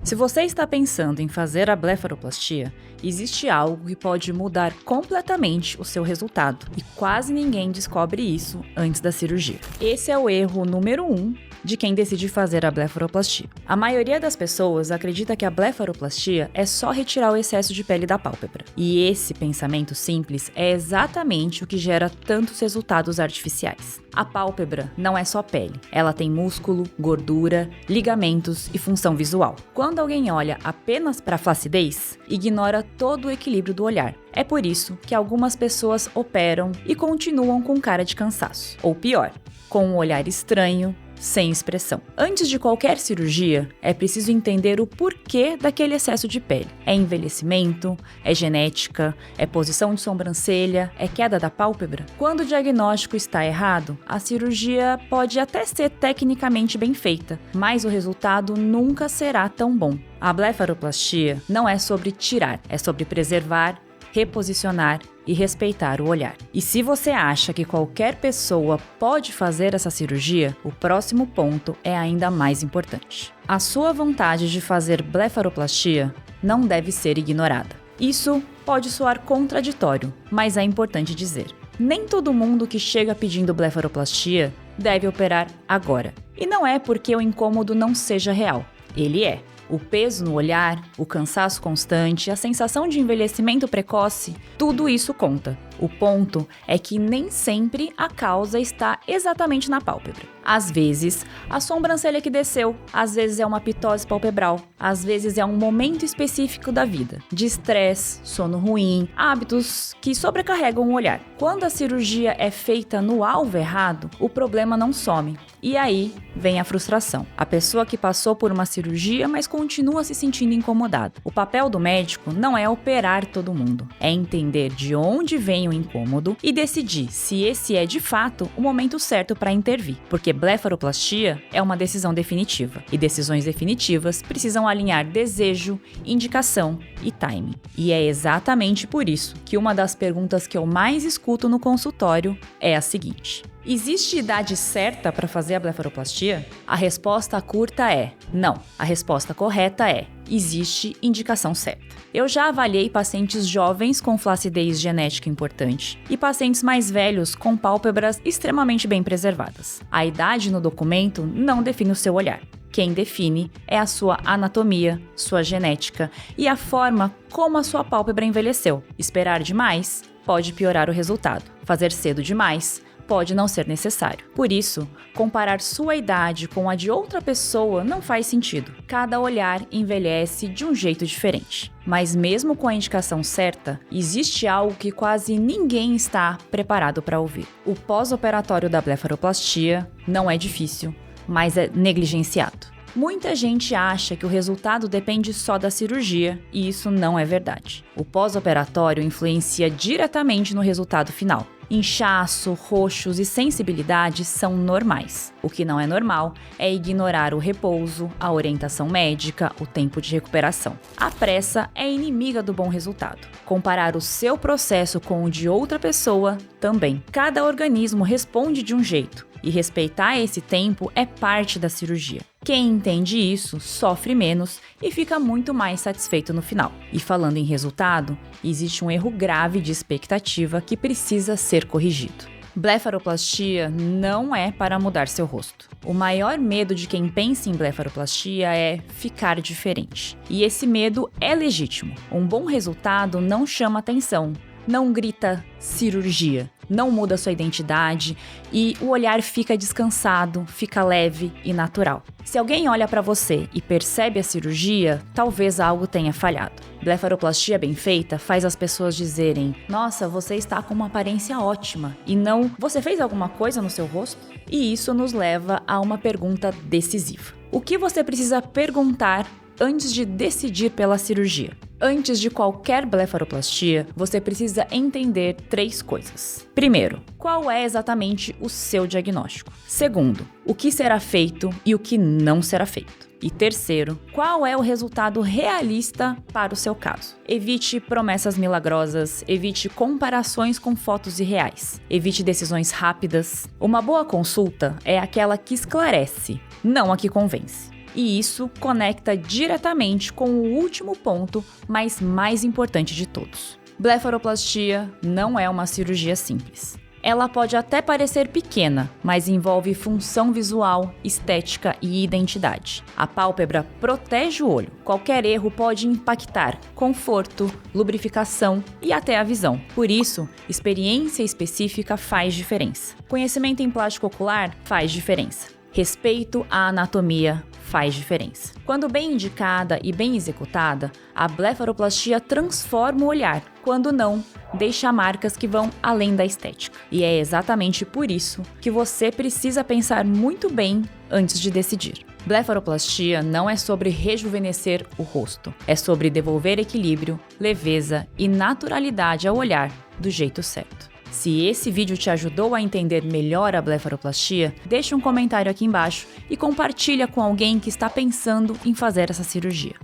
Se você está pensando em fazer a blefaroplastia, existe algo que pode mudar completamente o seu resultado e quase ninguém descobre isso antes da cirurgia. Esse é o erro número 1 de quem decide fazer a blefaroplastia. A maioria das pessoas acredita que a blefaroplastia é só retirar o excesso de pele da pálpebra. E esse pensamento simples é exatamente o que gera tantos resultados artificiais. A pálpebra não é só pele, ela tem músculo, gordura, ligamentos e função visual. Quando alguém olha apenas para a flacidez, ignora todo o equilíbrio do olhar. É por isso que algumas pessoas operam e continuam com cara de cansaço. Ou pior, com um olhar estranho, sem expressão. Antes de qualquer cirurgia, é preciso entender o porquê daquele excesso de pele. É envelhecimento? É genética? É posição de sobrancelha? É queda da pálpebra? Quando o diagnóstico está errado, a cirurgia pode até ser tecnicamente bem feita, mas o resultado nunca será tão bom. A blefaroplastia não é sobre tirar, é sobre preservar, reposicionar e respeitar o olhar. E se você acha que qualquer pessoa pode fazer essa cirurgia, o próximo ponto é ainda mais importante. A sua vontade de fazer blefaroplastia não deve ser ignorada. Isso pode soar contraditório, mas é importante dizer. Nem todo mundo que chega pedindo blefaroplastia deve operar agora. E não é porque o incômodo não seja real. Ele é. O peso no olhar, o cansaço constante, a sensação de envelhecimento precoce, tudo isso conta. O ponto é que nem sempre a causa está exatamente na pálpebra. Às vezes, a sobrancelha que desceu, às vezes é uma pitose palpebral, às vezes é um momento específico da vida, de estresse, sono ruim, hábitos que sobrecarregam o olhar. Quando a cirurgia é feita no alvo errado, o problema não some. E aí vem a frustração. A pessoa que passou por uma cirurgia, mas continua se sentindo incomodada. O papel do médico não é operar todo mundo, é entender de onde vem o incômodo e decidir se esse é de fato o momento certo para intervir. Porque blefaroplastia é uma decisão definitiva. E decisões definitivas precisam alinhar desejo, indicação e timing. E é exatamente por isso que uma das perguntas que eu mais escuto no consultório é a seguinte: existe idade certa para fazer a blefaroplastia? A resposta curta é não. A resposta correta é: existe indicação certa. Eu já avaliei pacientes jovens com flacidez genética importante e pacientes mais velhos com pálpebras extremamente bem preservadas. A idade no documento não define o seu olhar. Quem define é a sua anatomia, sua genética e a forma como a sua pálpebra envelheceu. Esperar demais pode piorar o resultado. Fazer cedo demais pode não ser necessário. Por isso, comparar sua idade com a de outra pessoa não faz sentido. Cada olhar envelhece de um jeito diferente. Mas mesmo com a indicação certa, existe algo que quase ninguém está preparado para ouvir. O pós-operatório da blefaroplastia não é difícil, mas é negligenciado. Muita gente acha que o resultado depende só da cirurgia, e isso não é verdade. O pós-operatório influencia diretamente no resultado final. Inchaço, roxos e sensibilidade são normais. O que não é normal é ignorar o repouso, a orientação médica, o tempo de recuperação. A pressa é inimiga do bom resultado. Comparar o seu processo com o de outra pessoa também. Cada organismo responde de um jeito, e respeitar esse tempo é parte da cirurgia. Quem entende isso sofre menos e fica muito mais satisfeito no final. E falando em resultado, existe um erro grave de expectativa que precisa ser corrigido. Blefaroplastia não é para mudar seu rosto. O maior medo de quem pensa em blefaroplastia é ficar diferente. E esse medo é legítimo. Um bom resultado não chama atenção, não grita cirurgia, não muda sua identidade e o olhar fica descansado, fica leve e natural. Se alguém olha para você e percebe a cirurgia, talvez algo tenha falhado. Blefaroplastia bem feita faz as pessoas dizerem: nossa, você está com uma aparência ótima, e não, você fez alguma coisa no seu rosto? E isso nos leva a uma pergunta decisiva. O que você precisa perguntar antes de decidir pela cirurgia? Antes de qualquer blefaroplastia, você precisa entender 3 coisas. Primeiro, qual é exatamente o seu diagnóstico? Segundo, o que será feito e o que não será feito? E terceiro, qual é o resultado realista para o seu caso? Evite promessas milagrosas, evite comparações com fotos irreais, evite decisões rápidas. Uma boa consulta é aquela que esclarece, não a que convence. E isso conecta diretamente com o último ponto, mas mais importante de todos. Blefaroplastia não é uma cirurgia simples. Ela pode até parecer pequena, mas envolve função visual, estética e identidade. A pálpebra protege o olho. Qualquer erro pode impactar conforto, lubrificação e até a visão. Por isso, experiência específica faz diferença. Conhecimento em plástico ocular faz diferença. Respeito à anatomia faz diferença. Quando bem indicada e bem executada, a blefaroplastia transforma o olhar. Quando não, deixa marcas que vão além da estética. E é exatamente por isso que você precisa pensar muito bem antes de decidir. Blefaroplastia não é sobre rejuvenescer o rosto, é sobre devolver equilíbrio, leveza e naturalidade ao olhar do jeito certo. Se esse vídeo te ajudou a entender melhor a blefaroplastia, deixa um comentário aqui embaixo e compartilha com alguém que está pensando em fazer essa cirurgia.